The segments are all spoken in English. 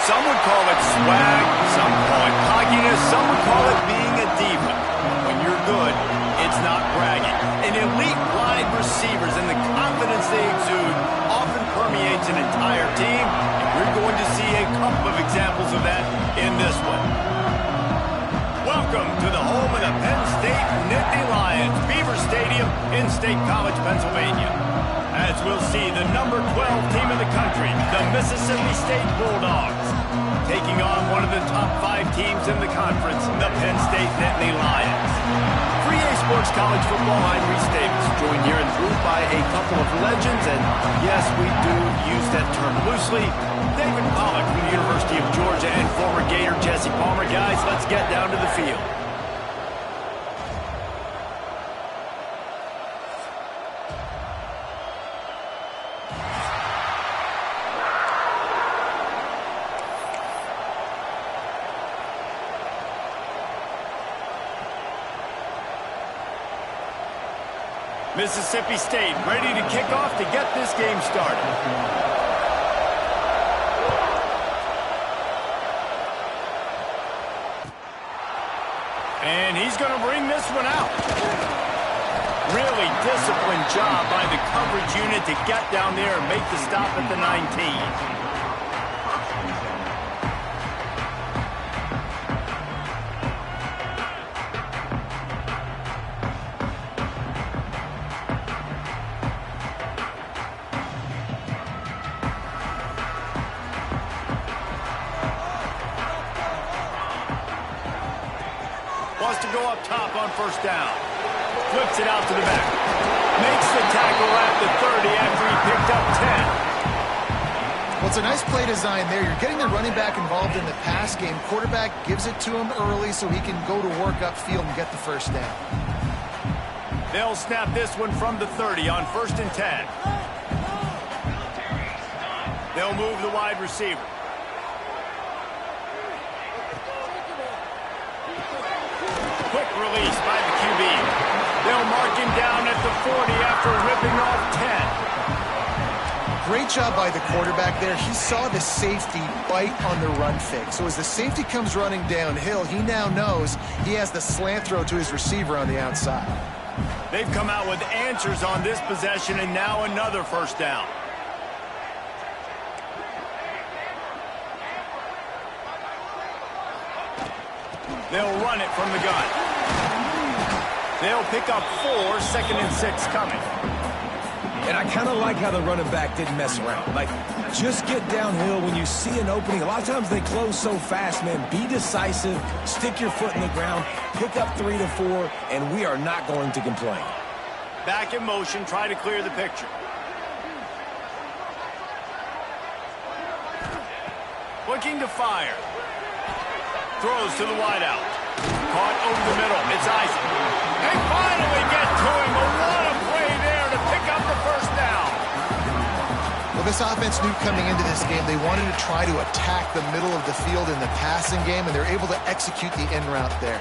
Some would call it swag, some call it cockiness, some would call it being a diva. When you're good, it's not bragging. An elite wide receivers and the confidence they exude often permeates an entire team, and we're going to see a couple of examples of that in this one. Welcome to the home of the Penn State Nittany Lions, Beaver Stadium in State College, Pennsylvania. As we'll see the number 12 team in the country, the Mississippi State Bulldogs, taking on one of the top 5 teams in the conference, the Penn State Nittany Lions. For EA Sports College Football, I'm Reese Davis, joined here in booth by a couple of legends, and yes, we do use that term loosely. David Pollack from the University of Georgia and former Gator Jesse Palmer. Guys, let's get down to the field. Mississippi State ready to kick off to get this game started. And he's going to bring this one out. Really disciplined job by the coverage unit to get down there and make the stop at the 19. Wants to go up top on first down. Flips it out to the back. Makes the tackle at the 30 after he picked up 10. Well, it's a nice play design there. You're getting the running back involved in the pass game. Quarterback gives it to him early so he can go to work upfield and get the first down. They'll snap this one from the 30 on 1st and 10. They'll move the wide receiver. Quick release by the QB. They'll mark him down at the 40 after ripping off 10. Great job by the quarterback there. He saw the safety bite on the run fake. So as the safety comes running downhill, he now knows he has the slant throw to his receiver on the outside. They've come out with answers on this possession, and now another first down. They'll run it from the gun. They'll pick up 4, 2nd and 6 coming. And I kind of like how the running back didn't mess around. Like, just get downhill when you see an opening. A lot of times they close so fast, man. Be decisive, stick your foot in the ground, pick up 3 to 4, and we are not going to complain. Back in motion, try to clear the picture. Looking to fire. Throws to the wideout. Caught over the middle. It's Isaac. They finally get to him. But what a play there to pick up the first down. Well, this offense knew coming into this game they wanted to try to attack the middle of the field in the passing game, and they're able to execute the in route there.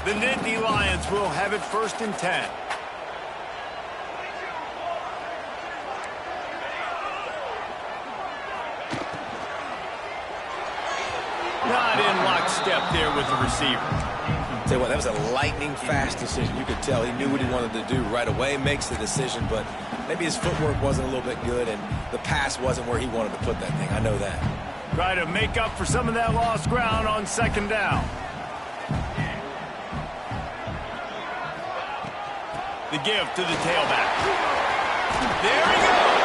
The Nittany Lions will have it 1st and 10. Not in lockstep there with the receiver. Tell you what, that was a lightning-fast decision. You could tell he knew what he wanted to do right away, makes the decision, but maybe his footwork wasn't a little bit good, and the pass wasn't where he wanted to put that thing. I know that. Try to make up for some of that lost ground on 2nd down. The give to the tailback. There he goes.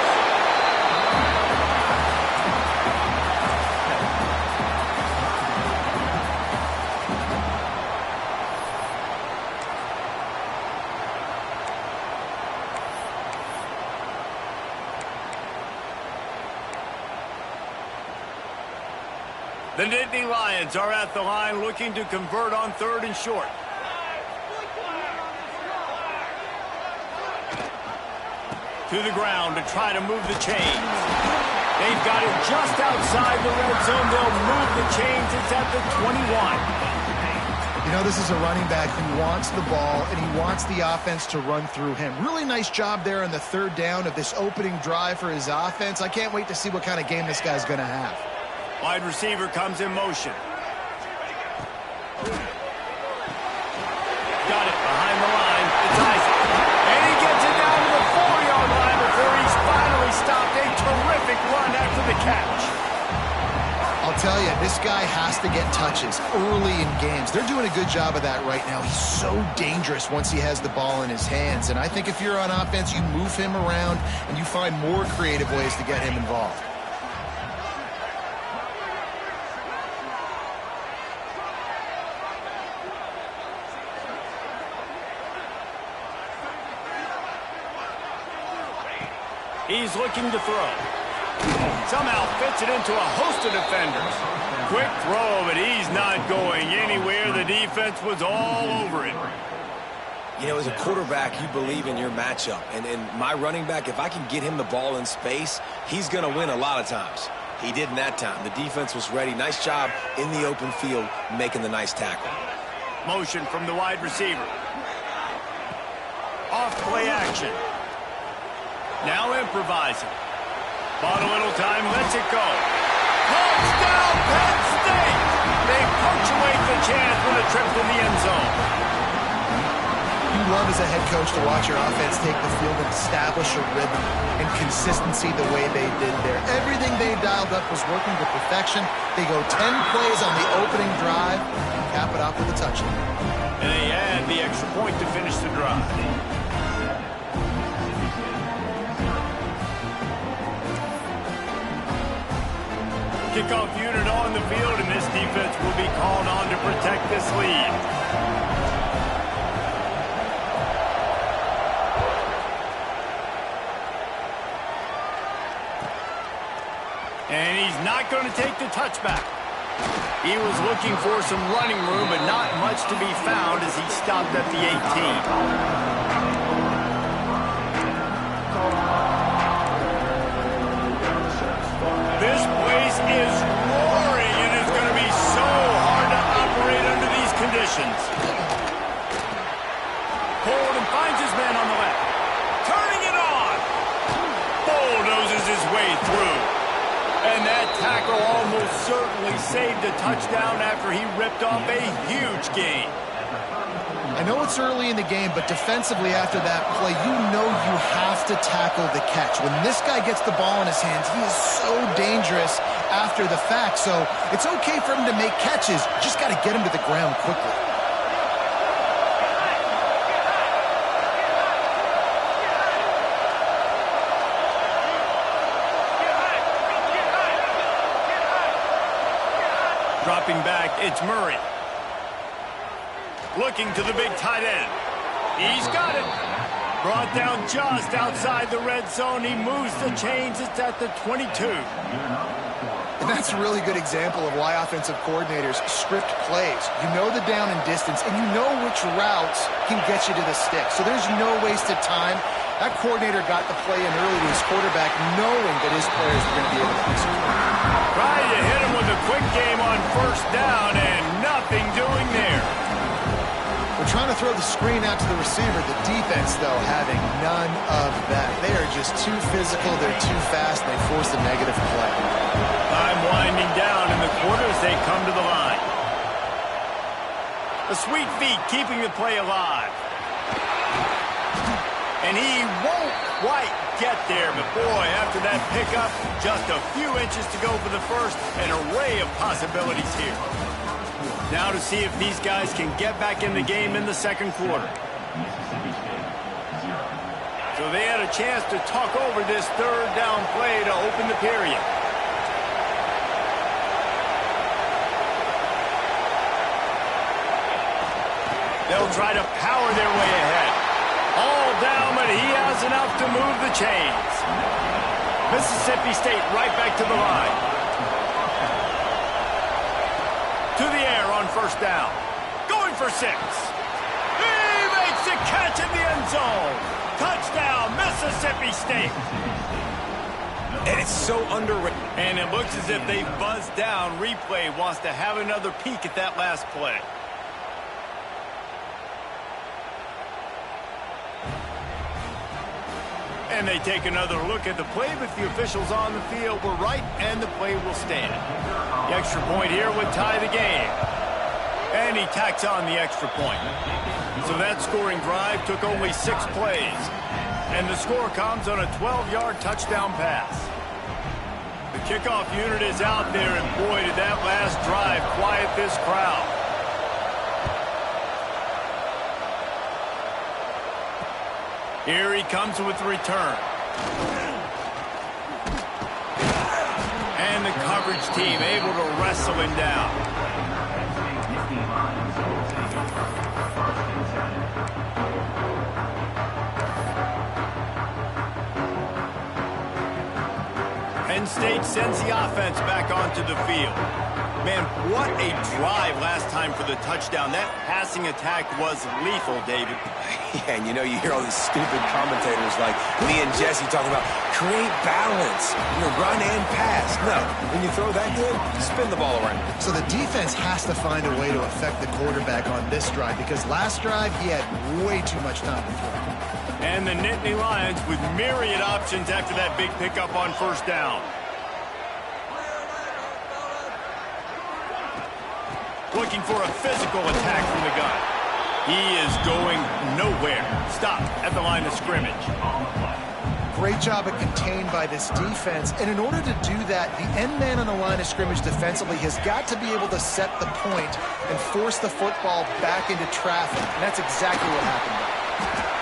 The Nittany Lions are at the line looking to convert on 3rd and short. To the ground to try to move the chains. They've got it just outside the red zone. They'll move the chains. It's at the 21. You know, this is a running back who wants the ball, and he wants the offense to run through him. Really nice job there on the 3rd down of this opening drive for his offense. I can't wait to see what kind of game this guy's going to have. Wide receiver comes in motion. Got it behind the line. It's Isaac. And he gets it down to the 4-yard line before he's finally stopped. A terrific run after the catch. I'll tell you, this guy has to get touches early in games. They're doing a good job of that right now. He's so dangerous once he has the ball in his hands. And I think if you're on offense, you move him around and you find more creative ways to get him involved. He's looking to throw. Somehow fits it into a host of defenders. Quick throw, but he's not going anywhere. The defense was all over it. You know, as a quarterback, you believe in your matchup. And my running back, if I can get him the ball in space, he's going to win a lot of times. He did in that time. The defense was ready. Nice job in the open field making the nice tackle. Motion from the wide receiver. Off play action. Now improvising. Bought a little time, lets it go. Touchdown, Penn State! They punctuate the chance with a trip to the end zone. You love as a head coach to watch your offense take the field and establish a rhythm and consistency the way they did there. Everything they dialed up was working to perfection. They go 10 plays on the opening drive and cap it off with a touchdown. And they add the extra point to finish the drive. Kickoff unit on the field, and this defense will be called on to protect this lead. And he's not going to take the touchback. He was looking for some running room, but not much to be found as he stopped at the 18. This place is roaring, and it's going to be so hard to operate under these conditions. Holden finds his man on the left. Turning it on. Bulldozes his way through. And that tackle almost certainly saved a touchdown after he ripped off a huge gain. I know it's early in the game, but defensively after that play, you know you have to tackle the catch. When this guy gets the ball in his hands, he is so dangerous after the fact. So it's okay for him to make catches. You just got to get him to the ground quickly. Dropping back, it's Murray. Looking to the big tight end. He's got it. Brought down just outside the red zone. He moves the chains. It's at the 22. And that's a really good example of why offensive coordinators script plays. You know the down and distance, and you know which routes can get you to the stick. So there's no wasted time. That coordinator got the play in early to his quarterback, knowing that his players were going to be able to execute. Trying to hit him with a quick game on first down, and nothing doing there. We're trying to throw the screen out to the receiver. The defense, though, having none of that. They are just too physical. They're too fast. They force a negative play. Time winding down in the quarter as they come to the line. The sweet feet keeping the play alive. And he won't quite get there. But, boy, after that pickup, just a few inches to go for the first. An array of possibilities here. Now to see if these guys can get back in the game in the second quarter. So they had a chance to talk over this third down play to open the period. They'll try to power their way ahead. All down, but he has enough to move the chains. Mississippi State right back to the line. To the air on first down. Going for 6. He makes the catch in the end zone. Touchdown, Mississippi State. And it's so underrated. And it looks as if they buzzed down. Replay wants to have another peek at that last play. And they take another look at the play, but the officials on the field were right, and the play will stand. The extra point here would tie the game. And he tacks on the extra point. So that scoring drive took only 6 plays. And the score comes on a 12-yard touchdown pass. The kickoff unit is out there, and boy, did that last drive quiet this crowd. Here he comes with the return. And the coverage team able to wrestle him down. Penn State sends the offense back onto the field. Man, what a drive last time for the touchdown. That passing attack was lethal, David. Yeah, and you know, you hear all these stupid commentators like me and Jesse talking about create balance, run and pass. No, when you throw that good, spin the ball around. So the defense has to find a way to affect the quarterback on this drive, because last drive he had way too much time to throw. And the Nittany Lions with myriad options after that big pickup on first down. Looking for a physical attack from the gun. He is going nowhere. Stop at the line of scrimmage. Great job at contained by this defense. And in order to do that, the end man on the line of scrimmage defensively has got to be able to set the point and force the football back into traffic. And that's exactly what happened there.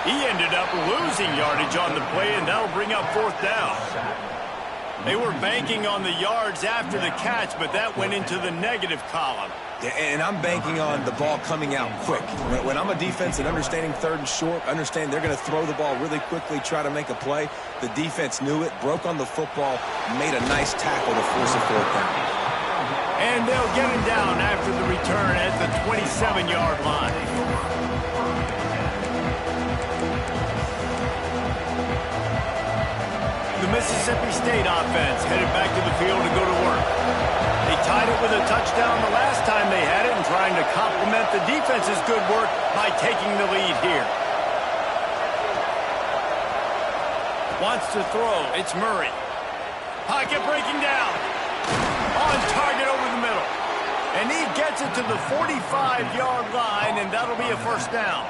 He ended up losing yardage on the play, and that'll bring up fourth down. They were banking on the yards after the catch, but that went into the negative column. Yeah, and I'm banking on the ball coming out quick. When I'm a defense and understanding third and short, understand they're going to throw the ball really quickly, try to make a play. The defense knew it, broke on the football, made a nice tackle to force a fourth down. And they'll get him down after the return at the 27-yard line. The Mississippi State offense headed back to the field to go to work. They tied it with a touchdown the last time they had it, and trying to complement the defense's good work by taking the lead here. Wants to throw. It's Murray. Pocket breaking down. On target over the middle. And he gets it to the 45-yard line, and that'll be a first down.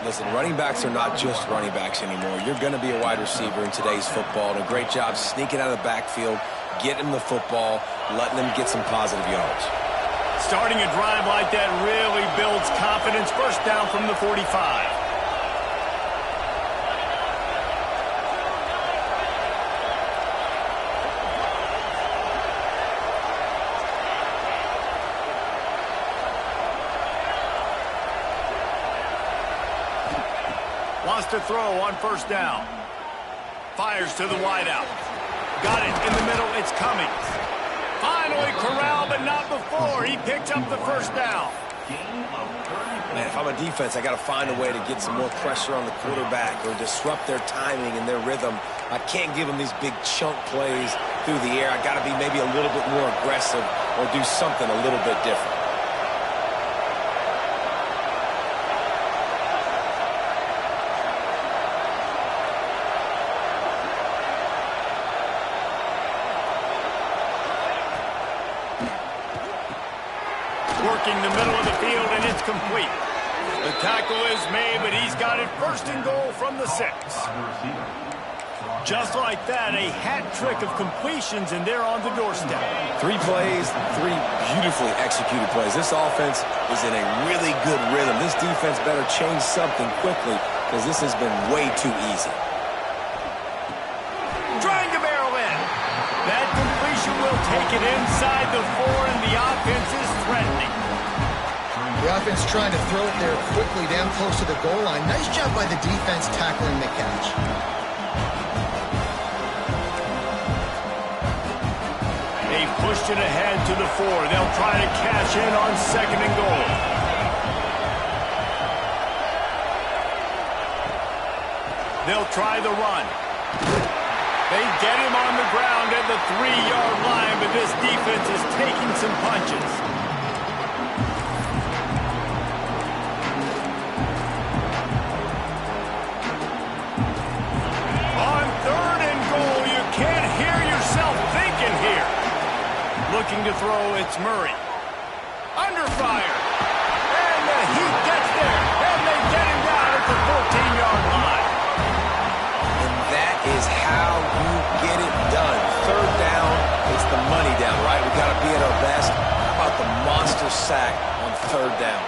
Listen, running backs are not just running backs anymore. You're going to be a wide receiver in today's football. And a great job sneaking out of the backfield, getting the football, letting them get some positive yards. Starting a drive like that really builds confidence. First down from the 45. Wants to throw on first down. Fires to the wideout. Got it in the middle. It's Cummings. Finally corralled, but not before. He picked up the first down. Man, if I'm a defense, I got to find a way to get some more pressure on the quarterback or disrupt their timing and their rhythm. I can't give them these big chunk plays through the air. I got to be maybe a little bit more aggressive or do something a little bit different. Working the middle of the field, and it's complete. The tackle is made, but he's got it first and goal from the 6. Just like that, a hat trick of completions, and they're on the doorstep. 3 plays, 3 beautifully executed plays. This offense is in a really good rhythm. This defense better change something quickly, because this has been way too easy. Trying to barrel in. That completion will take it inside the 4, and the offense is threatening. The offense trying to throw it there quickly down close to the goal line. Nice job by the defense tackling the catch. They pushed it ahead to the 4. They'll try to cash in on second and goal. They'll try the run. They get him on the ground at the 3-yard line, but this defense is taking some punches. to throw, it's Murray. Under fire. And the Heat gets there. And they get him down at the 14-yard line. And that is how you get it done. Third down, it's the money down, right? We've got to be at our best. How about the monster sack on third down?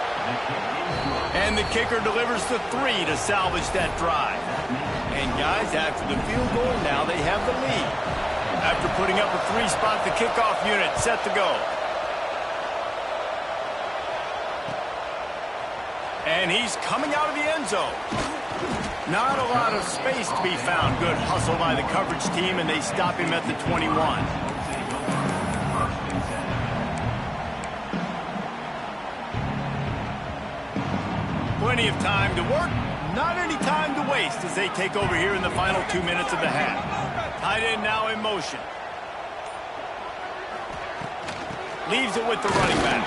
And the kicker delivers the 3 to salvage that drive. And guys, after the field goal, now they have the lead. After putting up a 3-spot, the kickoff unit set to go. And he's coming out of the end zone. Not a lot of space to be found. Good hustle by the coverage team, and they stop him at the 21. Plenty of time to work, not any time to waste as they take over here in the final 2 minutes of the half. Tight end now in motion. Leaves it with the running back.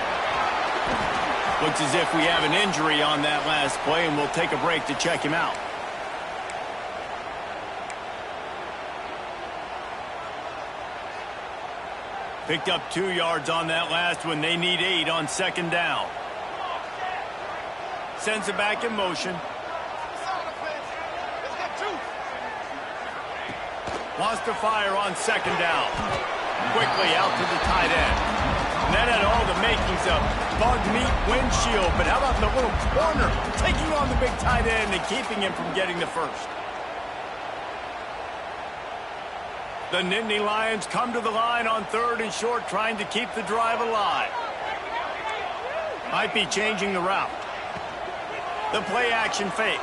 Looks as if we have an injury on that last play, and we'll take a break to check him out. Picked up 2 yards on that last one. They need 8 on second down. Sends it back in motion. Wants to fire on second down. Quickly out to the tight end. And that had all the makings of bug meat windshield. But how about the little corner taking on the big tight end and keeping him from getting the first? The Nittany Lions come to the line on 3rd and short, trying to keep the drive alive. Might be changing the route. The play action fake.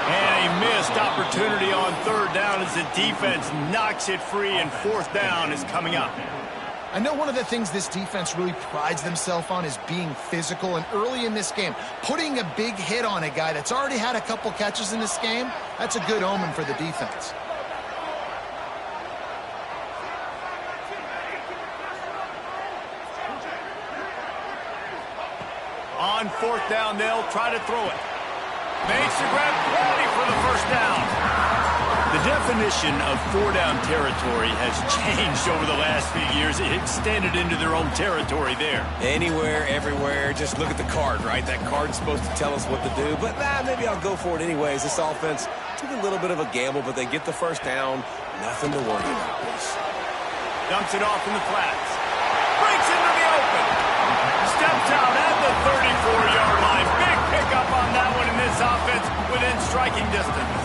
And a missed opportunity on 3rd down as the defense knocks it free, and 4th down is coming up. I know one of the things this defense really prides themselves on is being physical, and early in this game, putting a big hit on a guy that's already had a couple catches in this game, that's a good omen for the defense. On 4th down, they'll try to throw it. Makes the grab, ready for the first down. The definition of 4-down territory has changed over the last few years. It extended into their own territory there. Anywhere, everywhere, just look at the card, right? That card's supposed to tell us what to do, but maybe I'll go for it anyways. This offense took a little bit of a gamble, but they get the first down. Nothing to worry about, boys. Dumps it off in the flats. Breaks into the open. Steps out at the 34-yard line. Big pickup on that one in this offense within striking distance.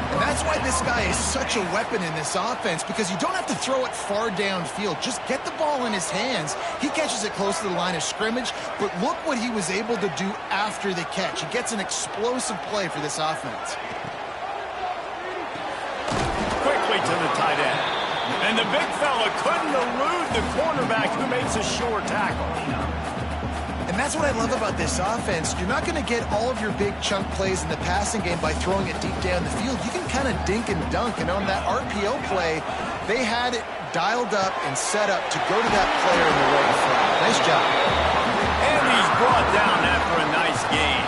And that's why this guy is such a weapon in this offense, because you don't have to throw it far downfield. Just get the ball in his hands. He catches it close to the line of scrimmage, but look what he was able to do after the catch. He gets an explosive play for this offense. Quickly to the tight end. And the big fella couldn't elude the cornerback, who makes a sure tackle. And that's what I love about this offense. You're not going to get all of your big chunk plays in the passing game by throwing it deep down the field. You can kind of dink and dunk. And on that RPO play, they had it dialed up and set up to go to that player in the right flat. Nice job. And he's brought down after a nice gain.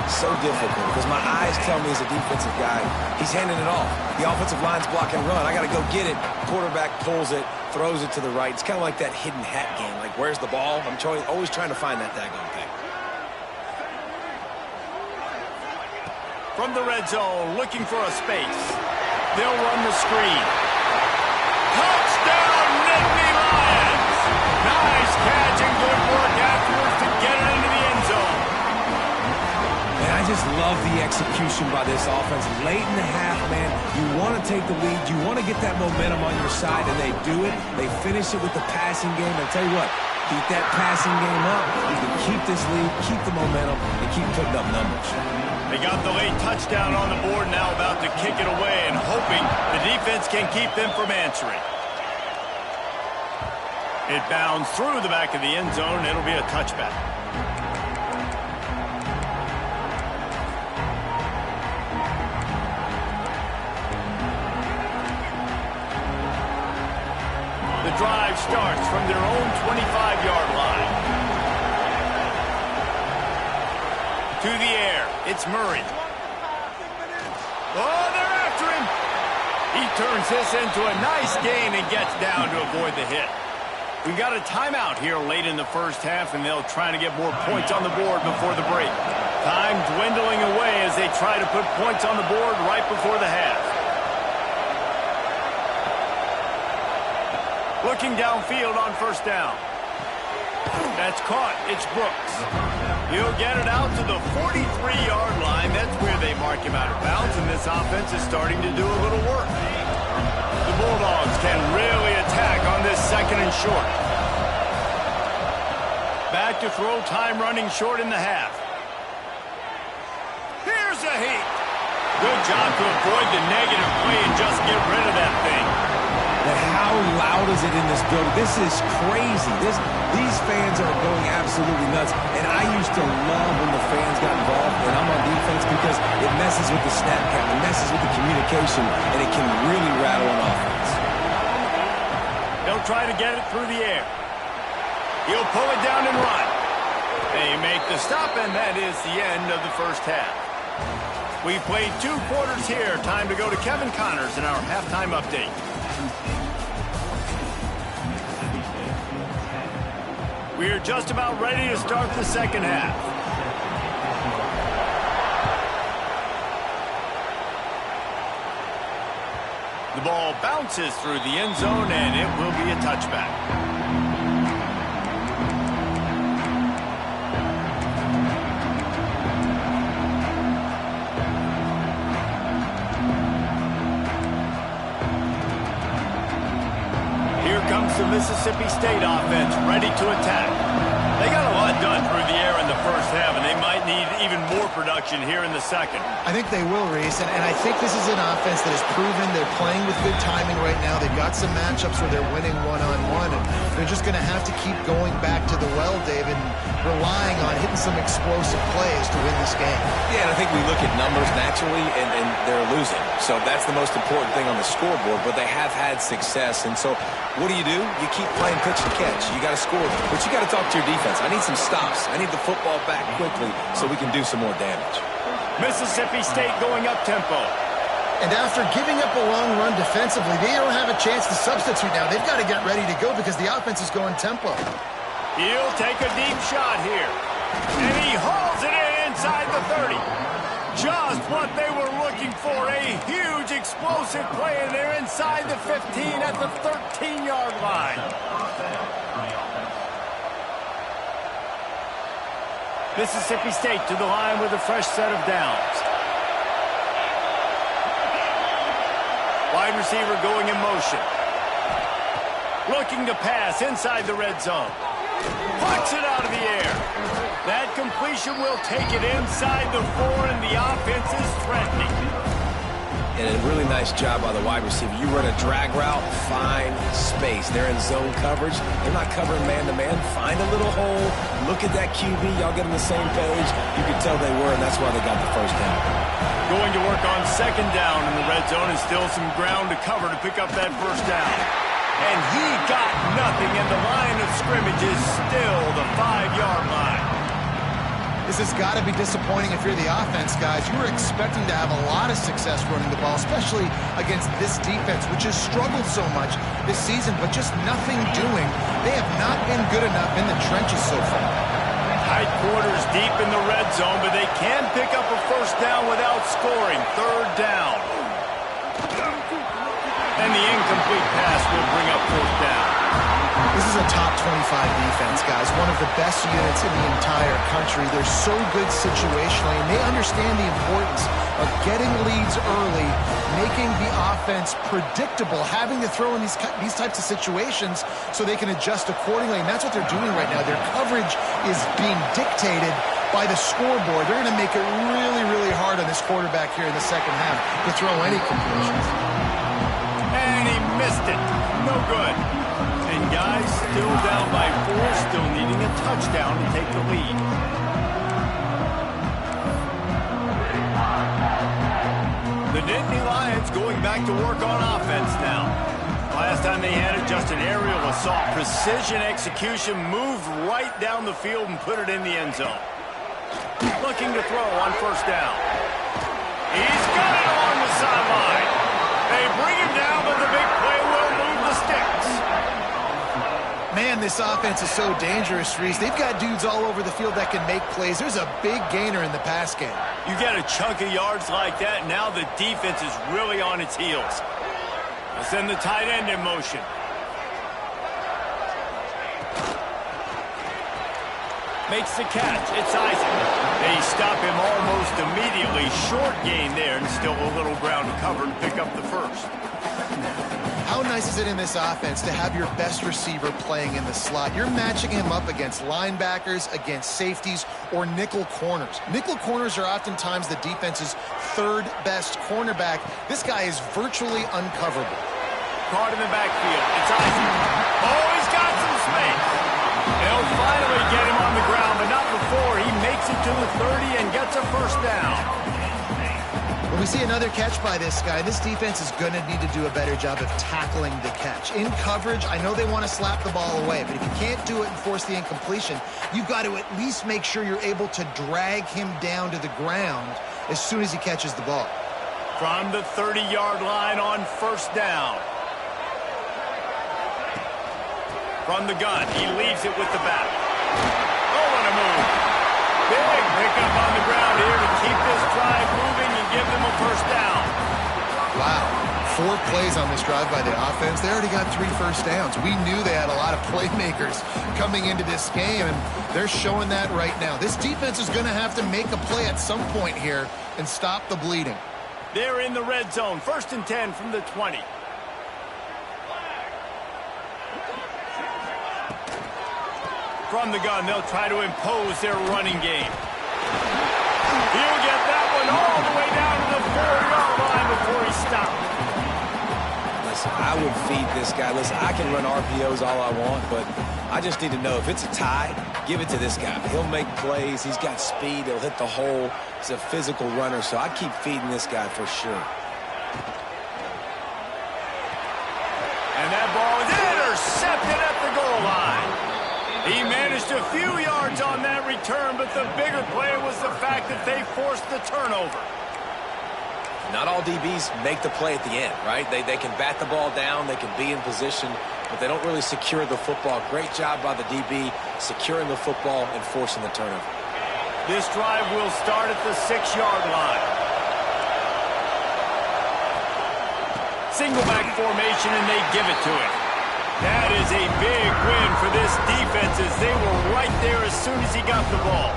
So difficult because my eyes tell me as a defensive guy, he's handing it off. The offensive line's block and run. I got to go get it. Quarterback pulls it, throws it to the right. It's kind of like that hidden hat game. Like, where's the ball? I'm always trying to find that daggone thing. From the red zone, looking for a space. They'll run the screen. Touchdown, Nittany Lions! Nice catch and good work afterwards to get it into the end zone. I just love the execution by this offense. Late in the half, man, you want to take the lead. You want to get that momentum on your side, and they do it. They finish it with the passing game. And tell you what, keep that passing game up. You can keep this lead, keep the momentum, and keep putting up numbers. They got the late touchdown on the board, now about to kick it away and hoping the defense can keep them from answering. It bounds through the back of the end zone, and it'll be a touchback. The drive starts from their own 25-yard line. To the air, it's Murray. Oh, they're after him. He turns this into a nice gain and gets down to avoid the hit. We've got a timeout here late in the first half, and they'll try to get more points on the board before the break. Time dwindling away as they try to put points on the board right before the half. Looking downfield on first down. That's caught. It's Brooks. He'll get it out to the 43-yard line. That's where they mark him out of bounds, and this offense is starting to do a little work. The Bulldogs can really attack on this second and short. Back to throw, time running short in the half. Here's a heat. Good job to avoid the negative play and just get rid of that thing. But how loud is it in this building? This is crazy. These fans are going absolutely nuts. And I used to love when the fans got involved, and I'm on defense, because it messes with the snap count, it messes with the communication, and it can really rattle an offense. They'll try to get it through the air. He'll pull it down and run. They make the stop, and that is the end of the first half. We've played 2 quarters here. Time to go to Kevin Connors in our halftime update. We're just about ready to start the second half. The ball bounces through the end zone, and it will be a touchback. The Mississippi State offense ready to attack. They got a lot done through the air in the first half, and they might need even more production here in the second. I think they will, Reese, and I think this is an offense that has proven they're playing with good timing right now. They've got some matchups where they're winning one-on-one, and they're just going to have to keep going back to the well, David, and relying on hitting some explosive plays to win this game. Yeah, and I think we look at numbers naturally, and they're losing. So that's the most important thing on the scoreboard, but they have had success. And so what do? You keep playing pitch and catch. You got to score, but you got to talk to your defense. I need some stops. I need the football back quickly so we can do some more damage. Mississippi State going up tempo. And after giving up a long run defensively, they don't have a chance to substitute now. They've got to get ready to go because the offense is going tempo. He'll take a deep shot here. And he hauls it in inside the 30. Just what they were looking for. A huge explosive play, and they're inside the 15 at the 13-yard line. Mississippi State to the line with a fresh set of downs. Wide receiver going in motion. Looking to pass inside the red zone. Pucks it out of the air. That completion will take it inside the 4, and the offense is threatening. And a really nice job by the wide receiver. You run a drag route, find space. They're in zone coverage. They're not covering man-to-man. Find a little hole. Look at that QB. Y'all get on the same page. You can tell they were, and that's why they got the first down. Going to work on second down in the red zone, and still some ground to cover to pick up that first down. And he got nothing, and the line of scrimmage is still the 5-yard line. This has got to be disappointing if you're the offense, guys. You were expecting to have a lot of success running the ball, especially against this defense, which has struggled so much this season, but just nothing doing. They have not been good enough in the trenches so far. Tight quarters deep in the red zone, but they can pick up a first down without scoring. Third down. And the incomplete pass will bring up fourth down. This is a top 25 defense, guys. One of the best units in the entire country. They're so good situationally, and they understand the importance of getting leads early, making the offense predictable, having to throw in these types of situations so they can adjust accordingly, and that's what they're doing right now. Their coverage is being dictated by the scoreboard. They're going to make it really, really hard on this quarterback here in the second half to throw any completions. And he missed it. No good. And guys, still down by 4, still needing a touchdown to take the lead. The Nittany Lions going back to work on offense now. Last time they had it, just an aerial assault. Precision execution, moved right down the field and put it in the end zone. Looking to throw on first down. He's got it along the sideline. They bring him Man, this offense is so dangerous, Reese. They've got dudes all over the field that can make plays. There's a big gainer in the pass game. You get a chunk of yards like that, now the defense is really on its heels. They'll send the tight end in motion. Makes the catch. It's Isaac. They stop him almost immediately. Short gain there, and still a little ground to cover to pick up the first. How nice is it in this offense to have your best receiver playing in the slot? You're matching him up against linebackers, against safeties, or nickel corners. Nickel corners are oftentimes the defense's third best cornerback. This guy is virtually uncoverable. Caught in the backfield. It's Isaac. Oh, he's got some space. They'll finally get him on the ground, but not before he makes it to the 30 and gets a first down. When we see another catch by this guy, this defense is going to need to do a better job of tackling the catch. In coverage, I know they want to slap the ball away, but if you can't do it and force the incompletion, you've got to at least make sure you're able to drag him down to the ground as soon as he catches the ball. From the 30-yard line on first down. From the gun, he leaves it with the back. Oh, what a move. Big pickup on the ground here to keep this drive moving and give them a first down. Wow, 4 plays on this drive by the offense. They already got 3 first downs. We knew they had a lot of playmakers coming into this game, and they're showing that right now. This defense is going to have to make a play at some point here and stop the bleeding. They're in the red zone. 1st and 10 from the 20. From the gun, they'll try to impose their running game. He'll get that one all the way down to the 4-yard line before he stopped. Listen, I would feed this guy. Listen, I can run RPOs all I want, but I just need to know if it's a tie, give it to this guy. He'll make plays. He's got speed. He'll hit the hole. He's a physical runner, so I'd keep feeding this guy for sure. And that ball is intercepted at the goal line. He managed a few yards on that return, but the bigger play was the fact that they forced the turnover. Not all DBs make the play at the end, right? They can bat the ball down, they can be in position, but they don't really secure the football. Great job by the DB securing the football and forcing the turnover. This drive will start at the 6-yard line. Single back formation, and they give it to him. That is a big win for this defense as they were right there as soon as he got the ball.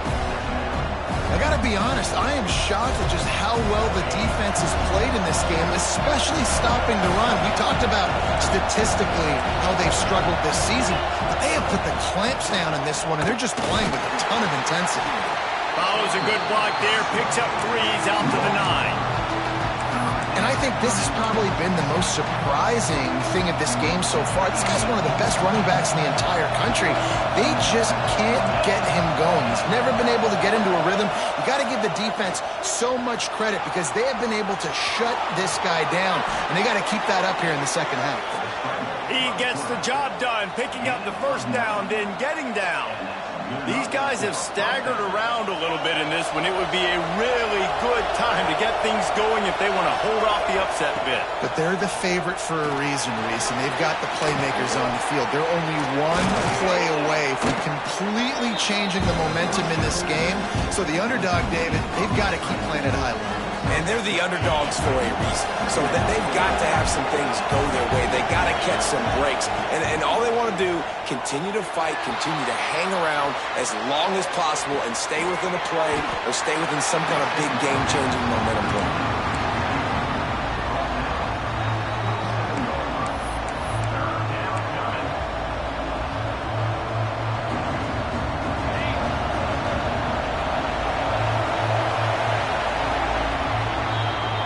I got to be honest, I am shocked at just how well the defense has played in this game, especially stopping the run. We talked about statistically how they've struggled this season, but they have put the clamps down in this one, and they're just playing with a ton of intensity. Follows a good block there, picks up 3s out to the 9. And I think this has probably been the most surprising thing of this game so far. This guy's one of the best running backs in the entire country. They just can't get him going. He's never been able to get into a rhythm. You got to give the defense so much credit because they have been able to shut this guy down, and they got to keep that up here in the second half. He gets the job done, picking up the first down, then getting down. These guys have staggered around a little bit in this one. It would be a really good time to get things going if they want to hold off the upset bit. But they're the favorite for a reason, Reese, and they've got the playmakers on the field. They're only 1 play away from completely changing the momentum in this game. So the underdog, David, they've got to keep playing at a high level. And they're the underdogs for a reason. So that they've got to have some things go their way. They got to catch some breaks. And all they want to do, continue to fight, continue to hang around as long as possible and stay within a play or stay within some kind of big game-changing momentum play.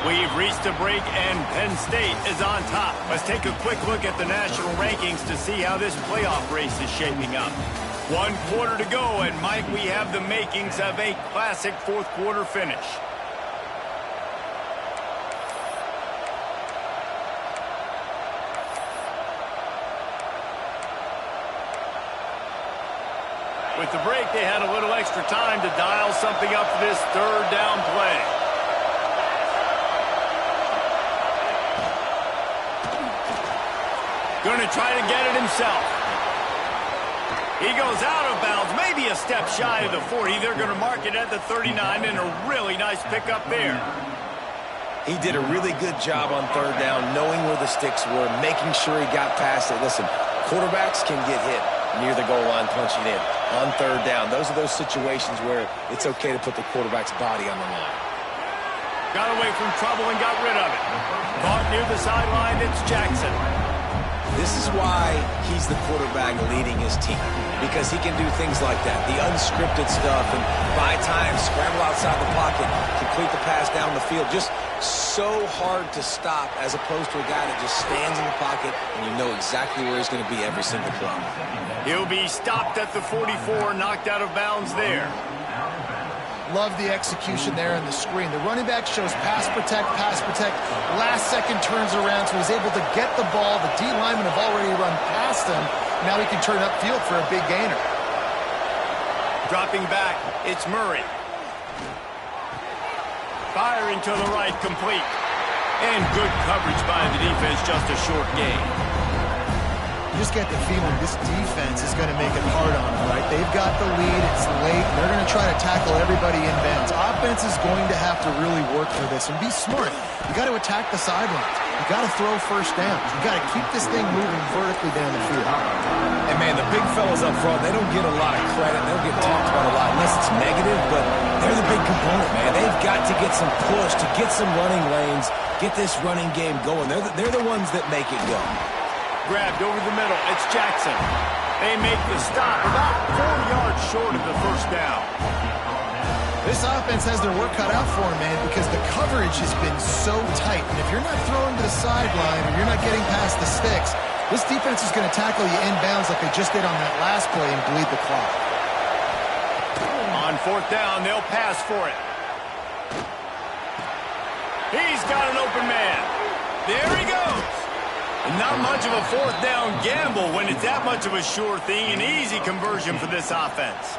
We've reached a break, and Penn State is on top. Let's take a quick look at the national rankings to see how this playoff race is shaping up. 1 quarter to go, and Mike, we have the makings of a classic 4th quarter finish. With the break, they had a little extra time to dial something up for this 3rd down play. Going to try to get it himself. He goes out of bounds, maybe a step shy of the 40. They're going to mark it at the 39, and a really nice pickup there. He did a really good job on third down, knowing where the sticks were, making sure he got past it. Listen, quarterbacks can get hit near the goal line punching in. On third down, those are those situations where it's okay to put the quarterback's body on the line. Got away from trouble and got rid of it. Caught near the sideline, it's Jackson. This is why he's the quarterback leading his team, because he can do things like that, the unscripted stuff, and buy time, scramble outside the pocket, complete the pass down the field. Just so hard to stop as opposed to a guy that just stands in the pocket and you know exactly where he's going to be every single play. He'll be stopped at the 44, knocked out of bounds there. Love the execution there on the screen. The running back shows pass protect, pass protect. Last second turns around, so he's able to get the ball. The D linemen have already run past him. Now he can turn upfield for a big gainer. Dropping back, it's Murray. Firing to the right, complete. And good coverage by the defense, just a short gain. You just get the feeling this defense is going to make it hard on them, right? They've got the lead. It's late. They're going to try to tackle everybody in bounds. Offense is going to have to really work for this and be smart. You got to attack the sidelines. You got to throw first downs. You got to keep this thing moving vertically down the field. And, man, the big fellas up front, they don't get a lot of credit. They don't get talked about a lot unless it's negative, but they're the big component, man. They've got to get some push, to get some running lanes, get this running game going. They're the ones that make it go. Grabbed over the middle, it's Jackson. They make the stop about 4 yards short of the first down. This offense has their work cut out for them, man, because the coverage has been so tight. And if you're not throwing to the sideline or you're not getting past the sticks, this defense is going to tackle you inbounds like they just did on that last play and bleed the clock. On fourth down, they'll pass for it. He's got an open man. There he goes. Not much of a fourth down gamble when it's that much of a sure thing, an easy conversion for this offense.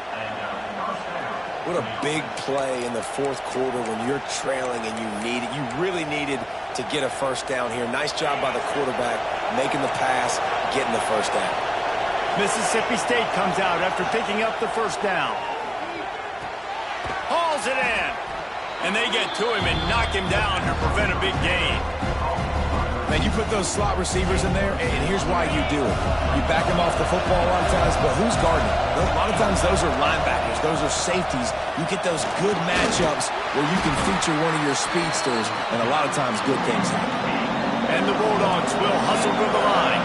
What a big play in the fourth quarter when you're trailing and you really needed to get a first down here. Nice job by the quarterback, making the pass, getting the first down. Mississippi State comes out after picking up the first down. Hauls it in. And they get to him and knock him down to prevent a big gain. Man, you put those slot receivers in there, and here's why you do it. You back them off the football a lot of times, but who's guarding them? A lot of times those are linebackers. Those are safeties. You get those good matchups where you can feature one of your speedsters, and a lot of times good things happen. And the Bulldogs will hustle to the line.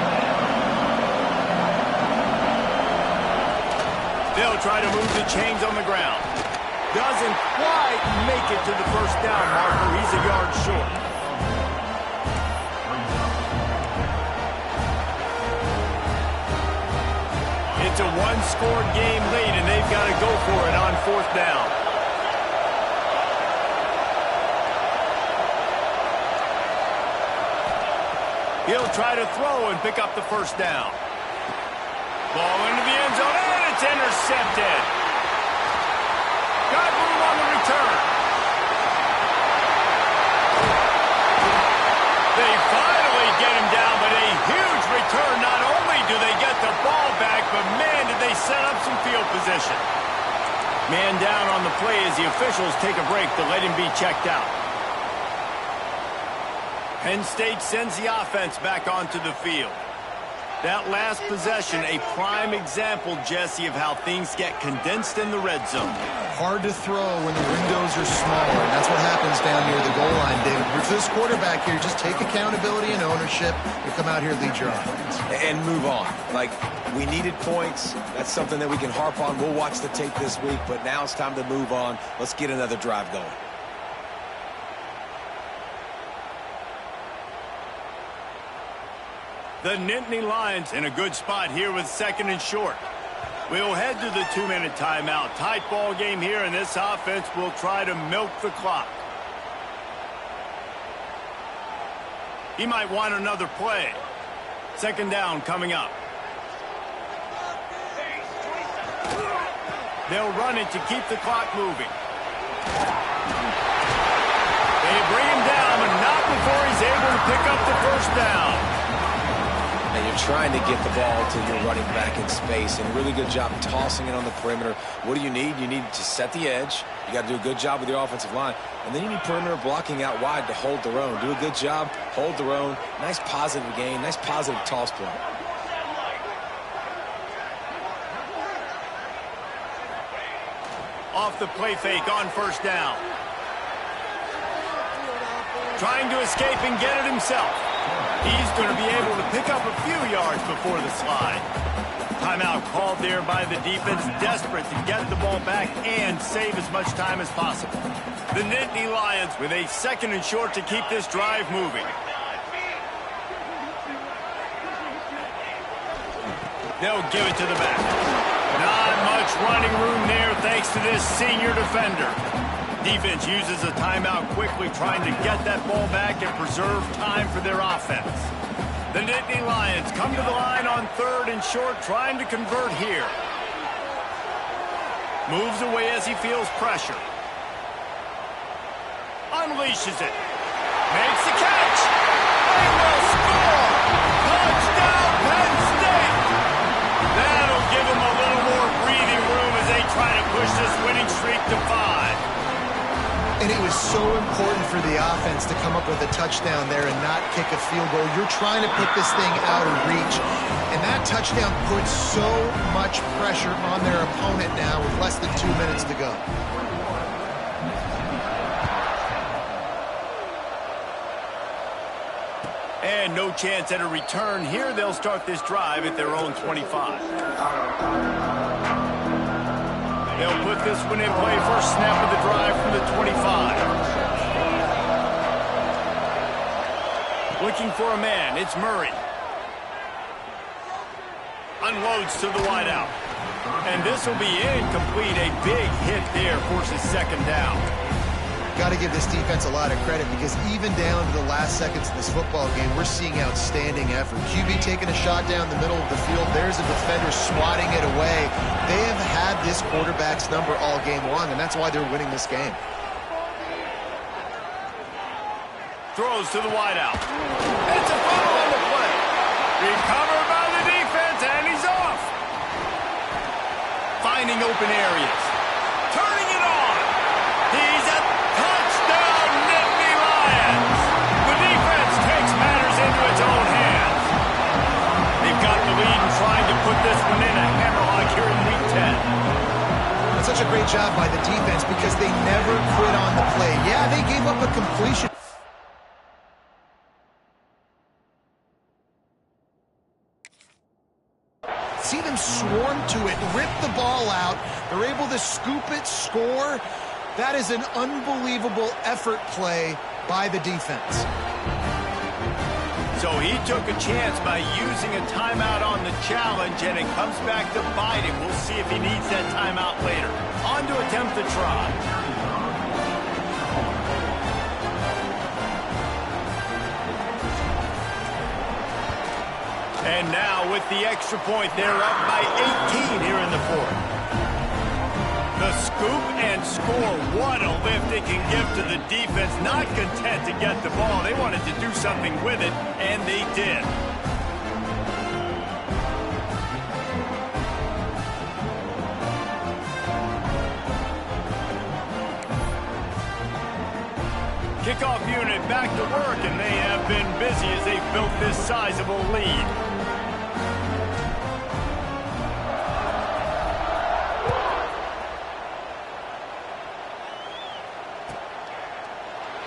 They'll try to move the chains on the ground. Doesn't quite make it to the first down marker. He's a yard short. It's a one-score game lead, and they've got to go for it on fourth down. He'll try to throw and pick up the first down. Ball into the end zone, and it's intercepted. Got room on the return. They finally get him down, but a huge return. Not only do they get the ball back, but man, did they set up some field position. Man down on the play as the officials take a break to let him be checked out. Penn State sends the offense back onto the field. That last possession, a prime example, Jesse, of how things get condensed in the red zone. Hard to throw when the windows are smaller, and that's what happens down near the goal line, David. For this quarterback here, just take accountability and ownership and come out here and lead your offense. And move on. Like, we needed points. That's something that we can harp on. We'll watch the tape this week, but now it's time to move on. Let's get another drive going. The Nittany Lions in a good spot here with second and short. We'll head to the 2-minute timeout. Tight ball game here, and this offense will try to milk the clock. He might want another play. Second down coming up. They'll run it to keep the clock moving. They bring him down, but not before he's able to pick up the first down. And you're trying to get the ball to your running back in space, and really good job tossing it on the perimeter. What do you need? You need to set the edge. You got to do a good job with your offensive line. And then you need perimeter blocking out wide to hold their own. Do a good job, hold their own. Nice positive gain, nice positive toss play. Off the play fake on first down. Trying to escape and get it himself. He's going to be able to pick up a few yards before the slide. Timeout called there by the defense, desperate to get the ball back and save as much time as possible. The Nittany Lions with a 2nd and short to keep this drive moving. They'll give it to the back. Not much running room there thanks to this senior defender. Defense uses a timeout quickly, trying to get that ball back and preserve time for their offense. The Nittany Lions come to the line on 3rd and short, trying to convert here. Moves away as he feels pressure. Unleashes it. Makes the catch. They will score. Touchdown, Penn State. That'll give them a little more breathing room as they try to push this winning streak to 5. And it was so important for the offense to come up with a touchdown there and not kick a field goal. You're trying to put this thing out of reach. And that touchdown puts so much pressure on their opponent now with less than 2 minutes to go. And no chance at a return here. They'll start this drive at their own 25. They'll put this one in play. First snap of the drive from the 25. Looking for a man. It's Murray. Unloads to the wideout. And this will be incomplete. A big hit there forces 2nd down. Got to give this defense a lot of credit because even down to the last seconds of this football game, we're seeing outstanding effort. QB taking a shot down the middle of the field. There's a defender swatting it away. They have had this quarterback's number all game long, and that's why they're winning this game. Throws to the wideout. It's a fumble on the play. Recovered by the defense, and he's off. Finding open areas. Turning it on. He's at touchdown, Nittany Lions. The defense takes matters into its own hands. They've got the lead and trying to put this one in a hammerlock here in Week 10. That's such a great job by the defense because they never quit on the play. Yeah, they gave up a completion. See them swarm to it, rip the ball out. They're able to scoop it, score. That is an unbelievable effort play by the defense. So he took a chance by using a timeout on the challenge, and it comes back to bite him. We'll see if he needs that timeout later. On to attempt the try. And now with the extra point, they're up by 18 here in the 4th. The scoop and score. What a lift it can give to the defense. Not content to get the ball. They wanted to do something with it, and they did. Kickoff unit back to work, and they have been busy as they've built this sizable lead.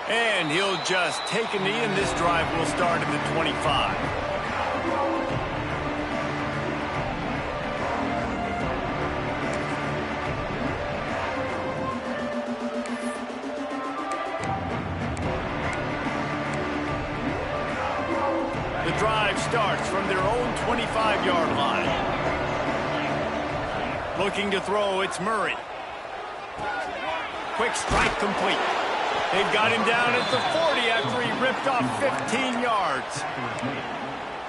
And he'll just take a knee, and this drive will start at the 25. The drive starts from their own 25-yard line. Looking to throw, it's Murray. Quick strike complete. They've got him down at the 40 after he ripped off 15 yards.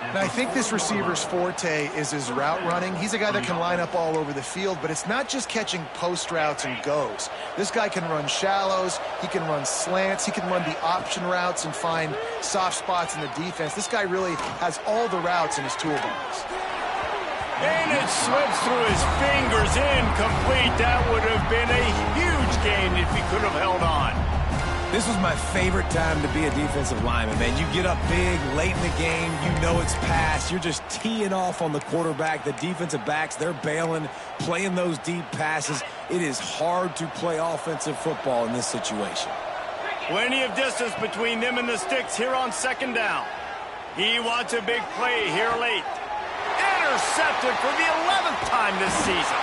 And I think this receiver's forte is his route running. He's a guy that can line up all over the field, but it's not just catching post routes and goes. This guy can run shallows, he can run slants, he can run the option routes and find soft spots in the defense. This guy really has all the routes in his toolbox. And it slips through his fingers, incomplete. That would have been a huge gain if he could have held on. This was my favorite time to be a defensive lineman, man. You get up big, late in the game, you know it's past. You're just teeing off on the quarterback. The defensive backs, they're bailing, playing those deep passes. It is hard to play offensive football in this situation. Plenty of distance between them and the sticks here on second down. He wants a big play here late. Intercepted for the 11th time this season.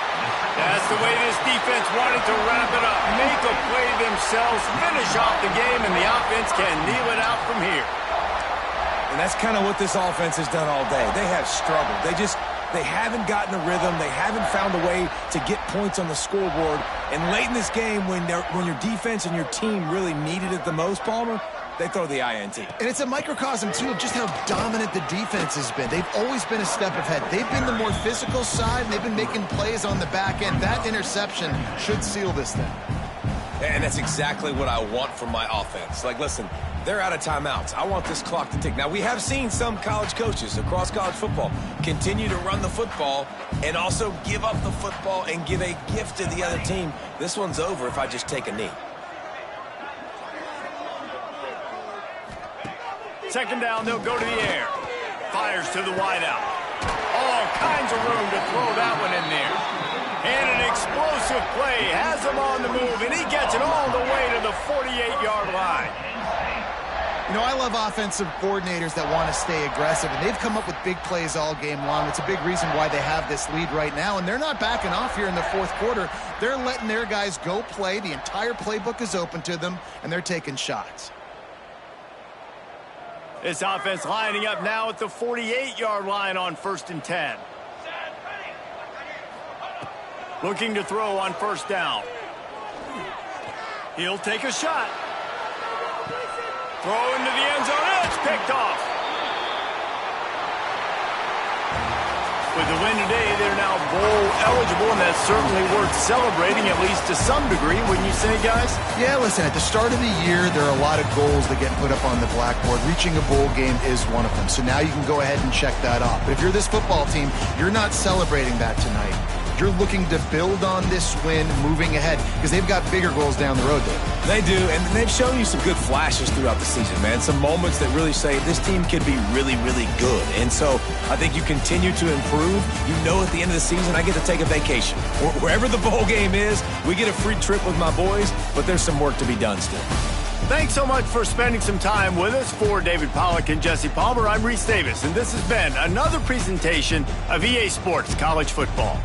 That's the way this defense wanted to wrap it up. Make a play themselves, finish off the game, and the offense can kneel it out from here. And that's kind of what this offense has done all day. They have struggled. They haven't gotten a rhythm. They haven't found a way to get points on the scoreboard. And late in this game, when your defense and your team really needed it the most, Palmer, they throw the INT. And it's a microcosm, too, of just how dominant the defense has been. They've always been a step ahead. They've been the more physical side, and they've been making plays on the back end. That interception should seal this thing. And that's exactly what I want from my offense. Like, listen, they're out of timeouts. I want this clock to tick. Now, we have seen some college coaches across college football continue to run the football and also give up the football and give a gift to the other team. This one's over if I just take a knee. Second down, they'll go to the air. Fires to the wideout. All kinds of room to throw that one in there. And an explosive play has him on the move, and he gets it all the way to the 48-yard line. You know, I love offensive coordinators that want to stay aggressive, and they've come up with big plays all game long. It's a big reason why they have this lead right now, and they're not backing off here in the fourth quarter. They're letting their guys go play. The entire playbook is open to them, and they're taking shots. This offense lining up now at the 48-yard line on 1st and 10. Looking to throw on first down. He'll take a shot. Throw into the end zone, and it's picked off. With the win today, they're now bowl eligible, and that's certainly worth celebrating, at least to some degree, wouldn't you say, guys? Yeah, listen, at the start of the year, there are a lot of goals that get put up on the blackboard. Reaching a bowl game is one of them, so now you can go ahead and check that off. But if you're this football team, you're not celebrating that tonight. You're looking to build on this win moving ahead because they've got bigger goals down the road there. They do, and they've shown you some good flashes throughout the season, man. Some moments that really say this team could be really, really good. And so I think you continue to improve. You know at the end of the season, I get to take a vacation. Wherever the bowl game is, we get a free trip with my boys, but there's some work to be done still. Thanks so much for spending some time with us. For David Pollack and Jesse Palmer, I'm Reese Davis, and this has been another presentation of EA Sports College Football.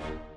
it.